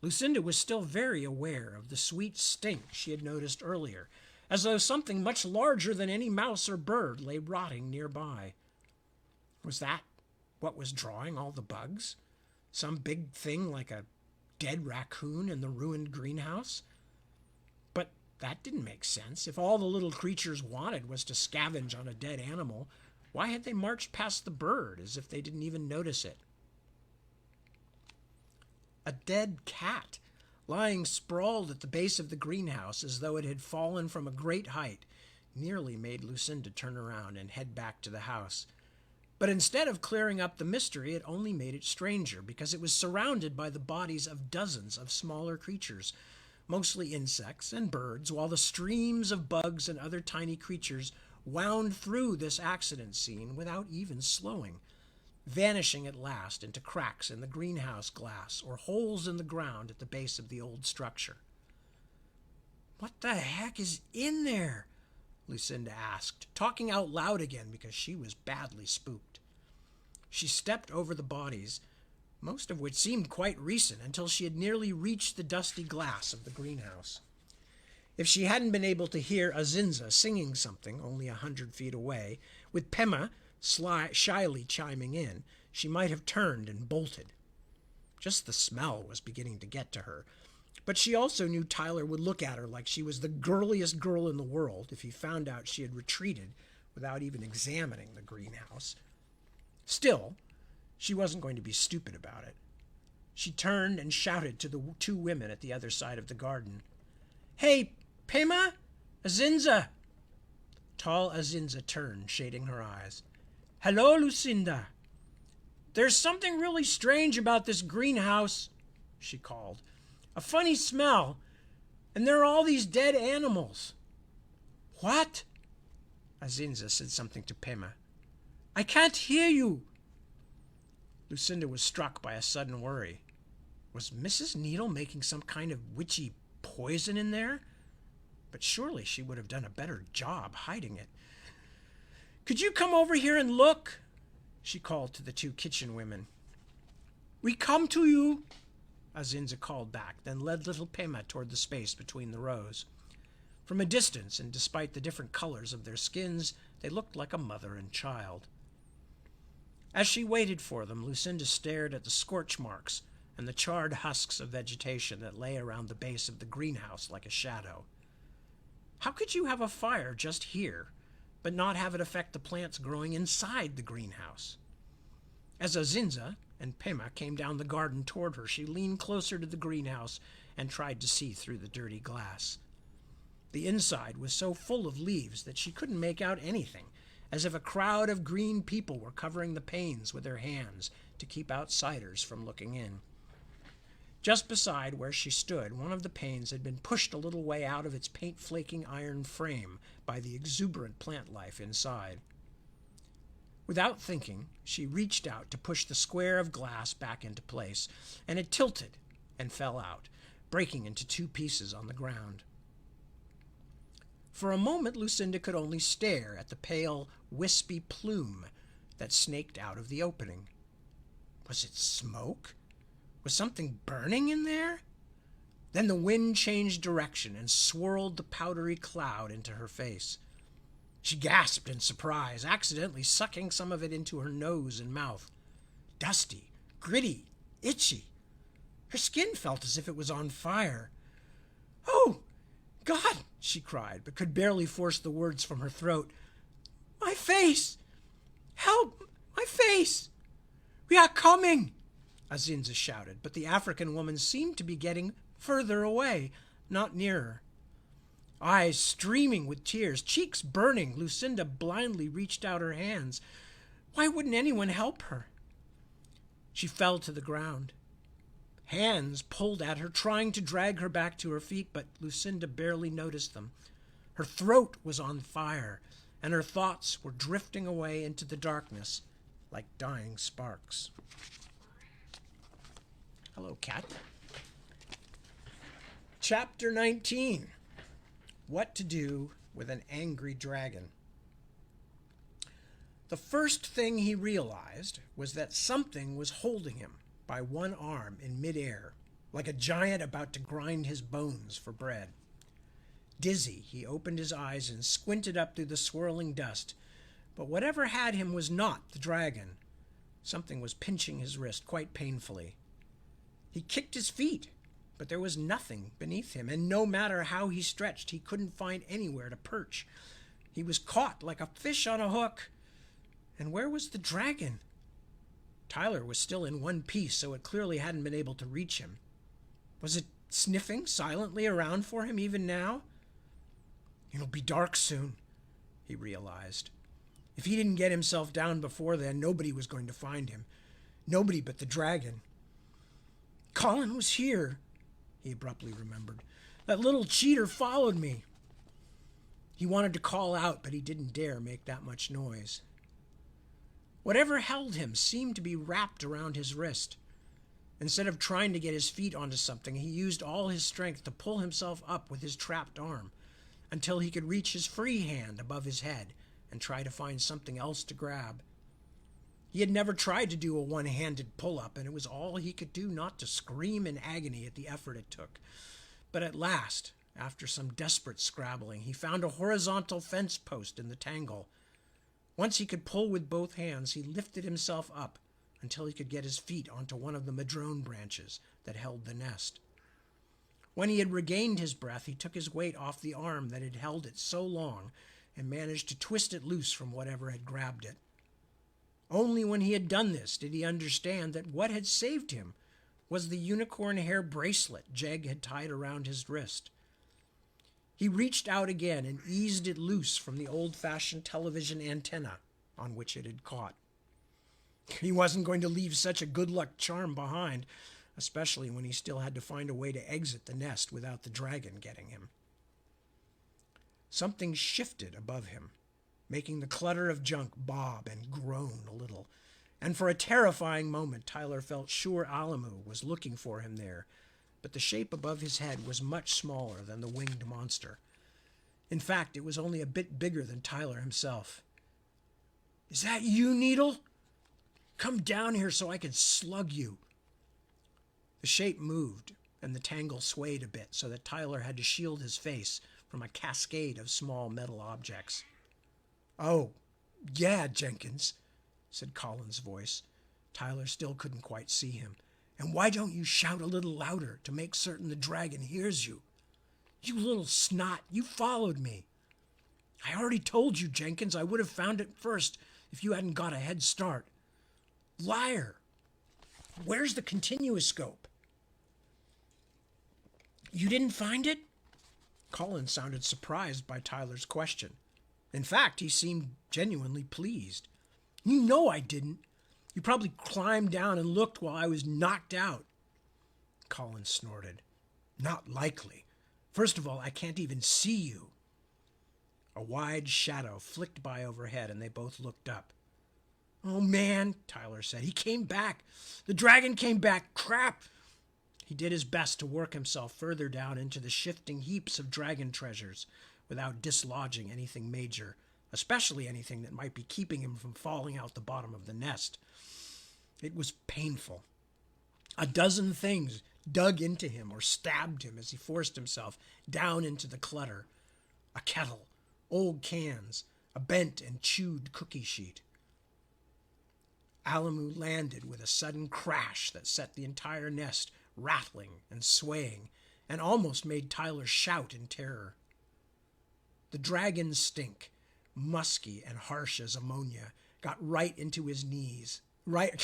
Lucinda was still very aware of the sweet stink she had noticed earlier, as though something much larger than any mouse or bird lay rotting nearby. Was that what was drawing all the bugs? Some big thing like a dead raccoon in the ruined greenhouse? But that didn't make sense. If all the little creatures wanted was to scavenge on a dead animal, why had they marched past the bird as if they didn't even notice it? A dead cat, lying sprawled at the base of the greenhouse as though it had fallen from a great height, nearly made Lucinda turn around and head back to the house. But instead of clearing up the mystery, it only made it stranger, because it was surrounded by the bodies of dozens of smaller creatures, mostly insects and birds, while the streams of bugs and other tiny creatures wound through this accident scene without even slowing, vanishing at last into cracks in the greenhouse glass or holes in the ground at the base of the old structure. "What the heck is in there?" Lucinda asked, talking out loud again because she was badly spooked. She stepped over the bodies, most of which seemed quite recent, until she had nearly reached the dusty glass of the greenhouse. If she hadn't been able to hear Azinza singing something only 100 feet away, with Pema shyly chiming in, she might have turned and bolted. Just the smell was beginning to get to her. But she also knew Tyler would look at her like she was the girliest girl in the world if he found out she had retreated without even examining the greenhouse. Still, she wasn't going to be stupid about it. She turned and shouted to the two women at the other side of the garden. "Hey, Pema! Azinza!" Tall Azinza turned, shading her eyes. "Hello, Lucinda. There's something really strange about this greenhouse," she called. "A funny smell, and there are all these dead animals." "What?" Azinza said something to Pema. "I can't hear you." Lucinda was struck by a sudden worry. Was Mrs. Needle making some kind of witchy poison in there? But surely she would have done a better job hiding it. "Could you come over here and look?" she called to the two kitchen women. "We come to you," Azinza called back, then led little Pema toward the space between the rows. From a distance, and despite the different colors of their skins, they looked like a mother and child. As she waited for them, Lucinda stared at the scorch marks and the charred husks of vegetation that lay around the base of the greenhouse like a shadow. How could you have a fire just here, but not have it affect the plants growing inside the greenhouse? As Azinza and Pema came down the garden toward her, she leaned closer to the greenhouse and tried to see through the dirty glass. The inside was so full of leaves that she couldn't make out anything, as if a crowd of green people were covering the panes with their hands to keep outsiders from looking in. Just beside where she stood, one of the panes had been pushed a little way out of its paint-flaking iron frame by the exuberant plant life inside. Without thinking, she reached out to push the square of glass back into place, and it tilted and fell out, breaking into two pieces on the ground. For a moment, Lucinda could only stare at the pale, wispy plume that snaked out of the opening. Was it smoke? Was something burning in there? Then the wind changed direction and swirled the powdery cloud into her face. She gasped in surprise, accidentally sucking some of it into her nose and mouth. Dusty, gritty, itchy. Her skin felt as if it was on fire. "Oh, God!" she cried, but could barely force the words from her throat. "My face! Help! My face! We are coming!" Azinza shouted, but the African woman seemed to be getting further away, not nearer. Eyes streaming with tears, cheeks burning, Lucinda blindly reached out her hands. Why wouldn't anyone help her? She fell to the ground. Hands pulled at her, trying to drag her back to her feet, but Lucinda barely noticed them. Her throat was on fire, and her thoughts were drifting away into the darkness like dying sparks. Hello, cat. Chapter 19. What to do with an angry dragon. The first thing he realized was that something was holding him by one arm in midair, like a giant about to grind his bones for bread. Dizzy, he opened his eyes and squinted up through the swirling dust, but whatever had him was not the dragon. Something was pinching his wrist quite painfully. He kicked his feet, but there was nothing beneath him, and no matter how he stretched, he couldn't find anywhere to perch. He was caught like a fish on a hook. And where was the dragon? Tyler was still in one piece, so it clearly hadn't been able to reach him. Was it sniffing silently around for him even now? It'll be dark soon, he realized. If he didn't get himself down before then, nobody was going to find him. Nobody but the dragon. Colin was here, he abruptly remembered. That little cheater followed me. He wanted to call out, but he didn't dare make that much noise. Whatever held him seemed to be wrapped around his wrist. Instead of trying to get his feet onto something, he used all his strength to pull himself up with his trapped arm until he could reach his free hand above his head and try to find something else to grab. He had never tried to do a one-handed pull-up, and it was all he could do not to scream in agony at the effort it took. But at last, after some desperate scrabbling, he found a horizontal fence post in the tangle. Once he could pull with both hands, he lifted himself up until he could get his feet onto one of the madrone branches that held the nest. When he had regained his breath, he took his weight off the arm that had held it so long and managed to twist it loose from whatever had grabbed it. Only when he had done this did he understand that what had saved him was the unicorn hair bracelet Jeg had tied around his wrist. He reached out again and eased it loose from the old-fashioned television antenna on which it had caught. He wasn't going to leave such a good-luck charm behind, especially when he still had to find a way to exit the nest without the dragon getting him. Something shifted above him, making the clutter of junk bob and groan a little, and for a terrifying moment Tyler felt sure Alamu was looking for him there, but the shape above his head was much smaller than the winged monster. In fact, it was only a bit bigger than Tyler himself. "Is that you, Needle? Come down here so I can slug you." The shape moved, and the tangle swayed a bit so that Tyler had to shield his face from a cascade of small metal objects. "Oh, yeah, Jenkins," said Colin's voice. Tyler still couldn't quite see him. "And why don't you shout a little louder to make certain the dragon hears you? You little snot, you followed me." "I already told you, Jenkins, I would have found it first if you hadn't got a head start." "Liar! Where's the continuous scope?" You didn't find it? Colin sounded surprised by Tyler's question. In fact, he seemed genuinely pleased. You know I didn't. You probably climbed down and looked while I was knocked out. Colin snorted. Not likely. First of all, I can't even see you. A wide shadow flicked by overhead, and they both looked up. Oh, man, Tyler said. He came back. The dragon came back. Crap. He did his best to work himself further down into the shifting heaps of dragon treasures without dislodging anything major, especially anything that might be keeping him from falling out the bottom of the nest. It was painful. A dozen things dug into him or stabbed him as he forced himself down into the clutter. A kettle, old cans, a bent and chewed cookie sheet. Alamu landed with a sudden crash that set the entire nest rattling and swaying, and almost made Tyler shout in terror. The dragon's stink, musky and harsh as ammonia, got right into his knees. The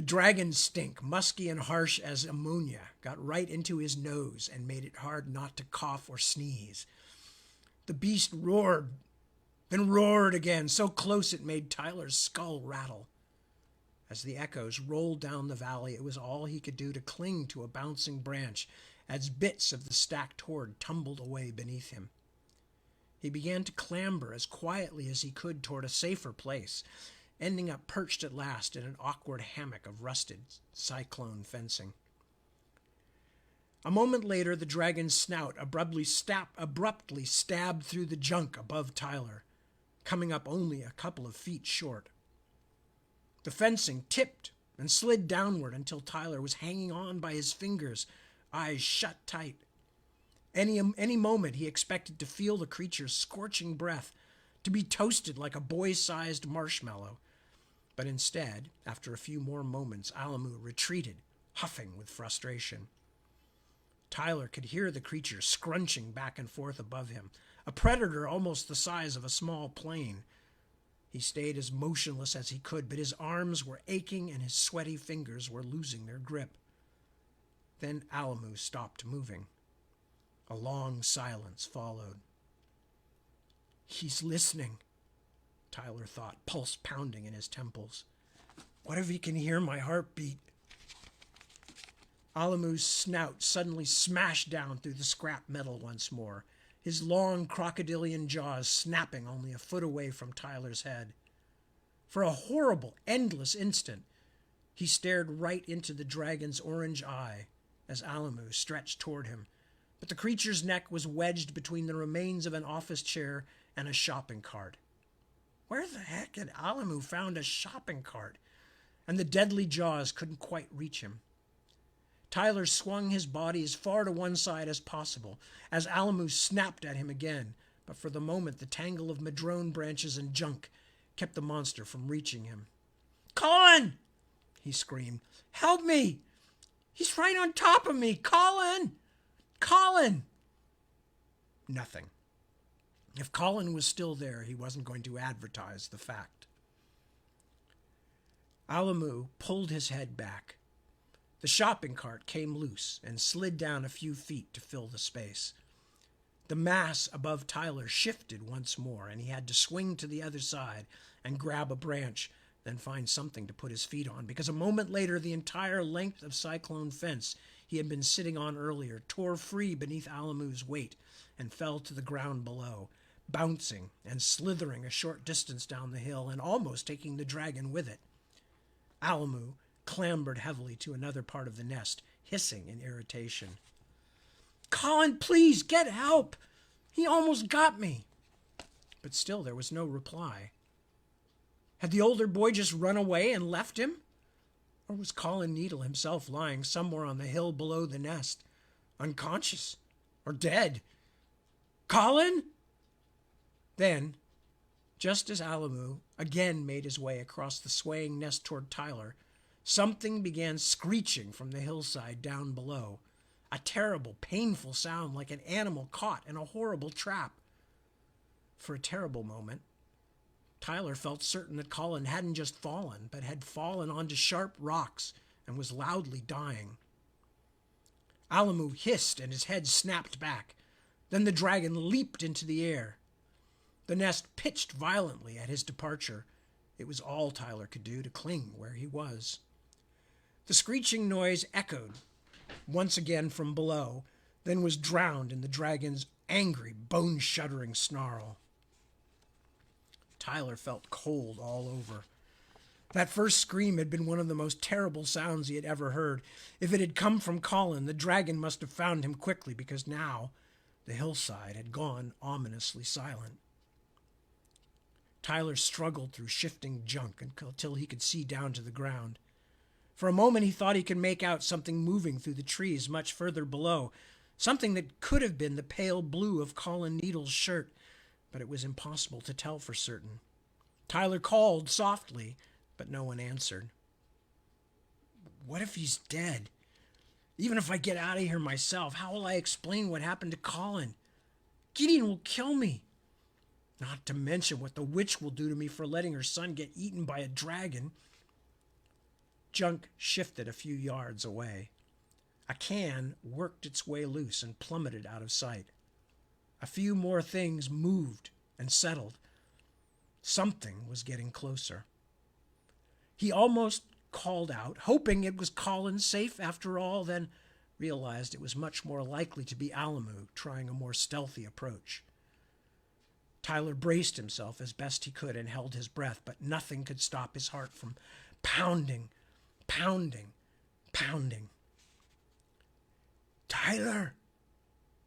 dragon's stink, musky and harsh as ammonia, got right into his nose and made it hard not to cough or sneeze. The beast roared, then roared again, so close it made Tyler's skull rattle. As the echoes rolled down the valley, it was all he could do to cling to a bouncing branch as bits of the stacked hoard tumbled away beneath him. He began to clamber as quietly as he could toward a safer place, ending up perched at last in an awkward hammock of rusted cyclone fencing. A moment later, the dragon's snout abruptly stabbed through the junk above Tyler, coming up only a couple of feet short. The fencing tipped and slid downward until Tyler was hanging on by his fingers, eyes shut tight. Any moment he expected to feel the creature's scorching breath, to be toasted like a boy-sized marshmallow. But instead, after a few more moments, Alamu retreated, huffing with frustration. Tyler could hear the creature scrunching back and forth above him, a predator almost the size of a small plane. He stayed as motionless as he could, but his arms were aching and his sweaty fingers were losing their grip. Then Alamu stopped moving. A long silence followed. He's listening, Tyler thought, pulse pounding in his temples. What if he can hear my heartbeat? Alamu's snout suddenly smashed down through the scrap metal once more, his long crocodilian jaws snapping only a foot away from Tyler's head. For a horrible, endless instant, he stared right into the dragon's orange eye as Alamu stretched toward him, but the creature's neck was wedged between the remains of an office chair and a shopping cart. Where the heck had Alamu found a shopping cart? And the deadly jaws couldn't quite reach him. Tyler swung his body as far to one side as possible as Alamu snapped at him again, but for the moment the tangle of madrone branches and junk kept the monster from reaching him. Colin! He screamed. Help me! He's right on top of me! Colin! Colin! Nothing. If Colin was still there, he wasn't going to advertise the fact. Alamu pulled his head back. The shopping cart came loose and slid down a few feet to fill the space. The mass above Tyler shifted once more, and he had to swing to the other side and grab a branch, then find something to put his feet on, because a moment later the entire length of cyclone fence he had been sitting on earlier tore free beneath Alamu's weight and fell to the ground below, bouncing and slithering a short distance down the hill and almost taking the dragon with it. Alamu clambered heavily to another part of the nest, hissing in irritation. Colin, please, get help! He almost got me! But still there was no reply. Had the older boy just run away and left him? Or was Colin Needle himself lying somewhere on the hill below the nest, unconscious or dead? Colin? Then, just as Alamu again made his way across the swaying nest toward Tyler, something began screeching from the hillside down below, a terrible, painful sound like an animal caught in a horrible trap. For a terrible moment, Tyler felt certain that Colin hadn't just fallen, but had fallen onto sharp rocks and was loudly dying. Alamu hissed and his head snapped back. Then the dragon leaped into the air. The nest pitched violently at his departure. It was all Tyler could do to cling where he was. The screeching noise echoed once again from below, then was drowned in the dragon's angry, bone-shuddering snarl. Tyler felt cold all over. That first scream had been one of the most terrible sounds he had ever heard. If it had come from Colin, the dragon must have found him quickly, because now the hillside had gone ominously silent. Tyler struggled through shifting junk until he could see down to the ground. For a moment he thought he could make out something moving through the trees much further below, something that could have been the pale blue of Colin Needle's shirt, but it was impossible to tell for certain. Tyler called softly, but no one answered. What if he's dead? Even if I get out of here myself, how will I explain what happened to Colin? Gideon will kill me. Not to mention what the witch will do to me for letting her son get eaten by a dragon. Junk shifted a few yards away. A can worked its way loose and plummeted out of sight. A few more things moved and settled. Something was getting closer. He almost called out, hoping it was Colin safe after all, then realized it was much more likely to be Alamu trying a more stealthy approach. Tyler braced himself as best he could and held his breath, but nothing could stop his heart from pounding, pounding, pounding. Tyler,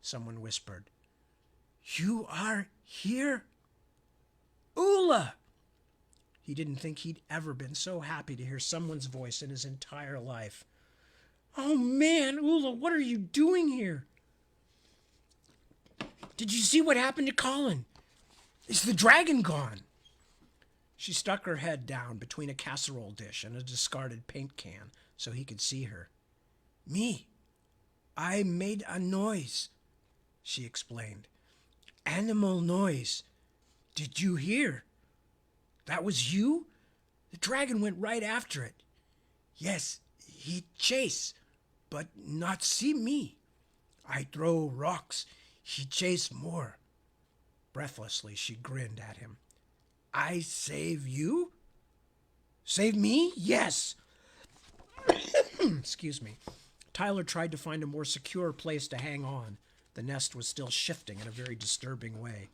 someone whispered. You are here? Ula! He didn't think he'd ever been so happy to hear someone's voice in his entire life. Oh man, Ula, what are you doing here? Did you see what happened to Colin? Is the dragon gone? She stuck her head down between a casserole dish and a discarded paint can so he could see her. Me. I made a noise, she explained. Animal noise. Did you hear? That was you? The dragon went right after it. Yes, he chase, but not see me. I throw rocks. He chase more. Breathlessly, she grinned at him. I save you? Save me? Yes. Excuse me. Tyler tried to find a more secure place to hang on. The nest was still shifting in a very disturbing way.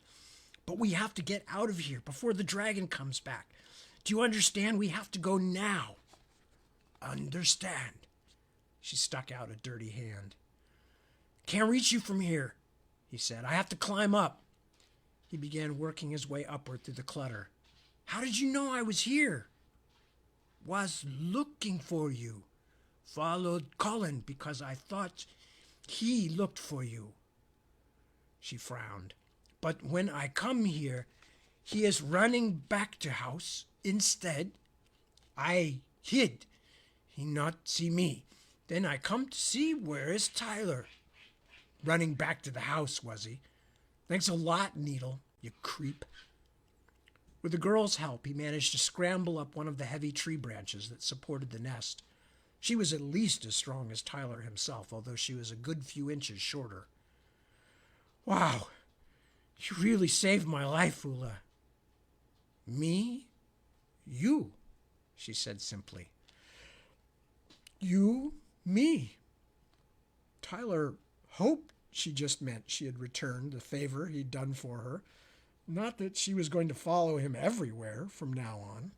But we have to get out of here before the dragon comes back. Do you understand? We have to go now. Understand. She stuck out a dirty hand. Can't reach you from here, he said. I have to climb up. He began working his way upward through the clutter. How did you know I was here? Was looking for you. Followed Colin because I thought he looked for you. She frowned. But when I come here, he is running back to house instead. I hid. He not see me. Then I come to see where is Tyler. Running back to the house, was he? Thanks a lot, Needle, you creep. With the girl's help, he managed to scramble up one of the heavy tree branches that supported the nest. She was at least as strong as Tyler himself, although she was a good few inches shorter. Wow, you really saved my life, Ula. Me? You, she said simply. You, me. Tyler hoped she just meant she had returned the favor he'd done for her, not that she was going to follow him everywhere from now on.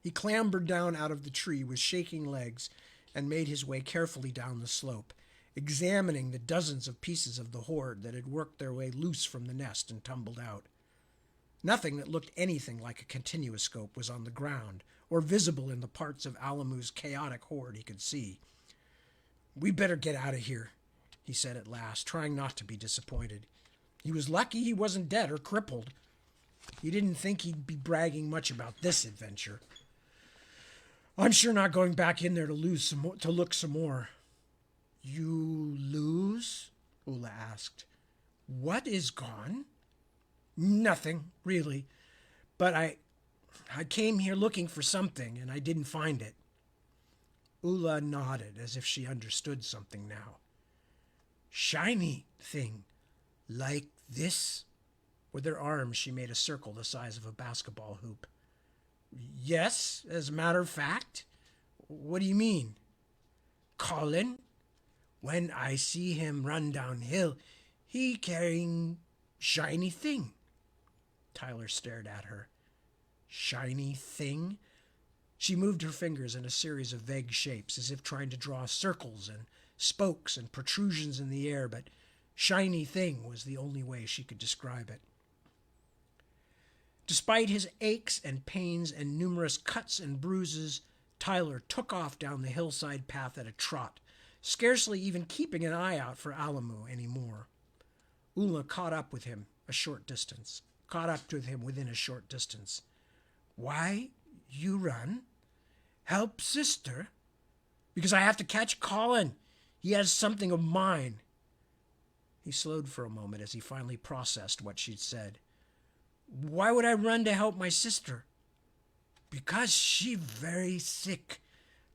He clambered down out of the tree with shaking legs and made his way carefully down the slope, examining the dozens of pieces of the hoard that had worked their way loose from the nest and tumbled out. Nothing that looked anything like a continuoscope was on the ground or visible in the parts of Alamu's chaotic hoard he could see. We better get out of here, he said at last, trying not to be disappointed. He was lucky he wasn't dead or crippled. He didn't think he'd be bragging much about this adventure. I'm sure not going back in there to look some more. You lose? Ula asked. What is gone? Nothing, really. But I came here looking for something, and I didn't find it. Ula nodded as if she understood something now. Shiny thing. Like this? With her arms, she made a circle the size of a basketball hoop. Yes, as a matter of fact. What do you mean? Colin? When I see him run downhill, he carrying shiny thing. Tyler stared at her. Shiny thing? She moved her fingers in a series of vague shapes, as if trying to draw circles and spokes and protrusions in the air, but shiny thing was the only way she could describe it. Despite his aches and pains and numerous cuts and bruises, Tyler took off down the hillside path at a trot, scarcely even keeping an eye out for Alamu anymore. Ula caught up with him within a short distance. Why you run? Help sister? Because I have to catch Colin. He has something of mine. He slowed for a moment as he finally processed what she'd said. Why would I run to help my sister? Because she very sick.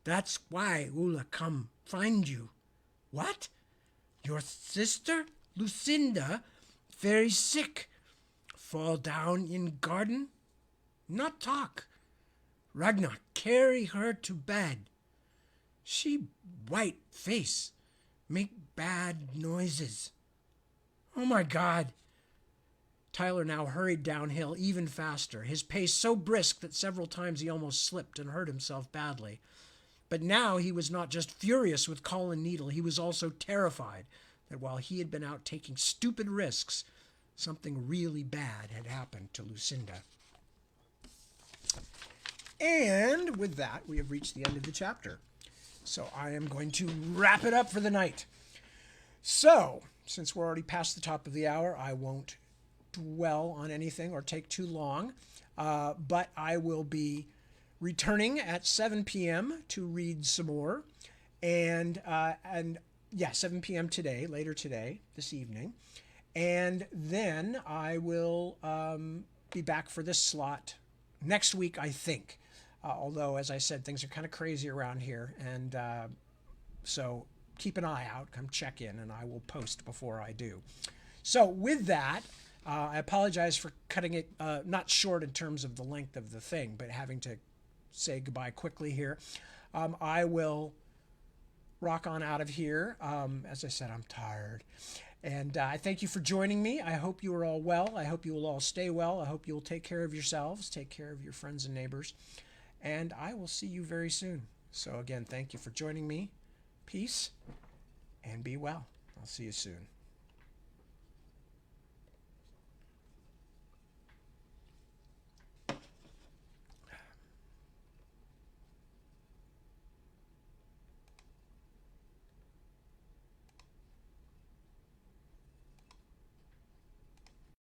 That's why Ula come find you. What? Your sister, Lucinda, very sick. Fall down in garden? Not talk. Ragnar, carry her to bed. She white face, make bad noises. Oh my God. Tyler now hurried downhill even faster, his pace so brisk that several times he almost slipped and hurt himself badly. But now he was not just furious with Colin Needle, he was also terrified that while he had been out taking stupid risks, something really bad had happened to Lucinda. And with that, we have reached the end of the chapter. So I am going to wrap it up for the night. So, since we're already past the top of the hour, I won't dwell on anything or take too long, but I will be returning at 7 p.m. to read some more, and 7 p.m. today, later today, this evening, and then I will be back for this slot next week, I think. Although, as I said, things are kind of crazy around here, and so keep an eye out, come check in, and I will post before I do. So with that, I apologize for cutting it not short in terms of the length of the thing, but having to say goodbye quickly here. I will rock on out of here. As I said, I'm tired. And I thank you for joining me. I hope you are all well. I hope you will all stay well. I hope you will take care of yourselves, take care of your friends and neighbors. And I will see you very soon. So again, thank you for joining me. Peace and be well. I'll see you soon.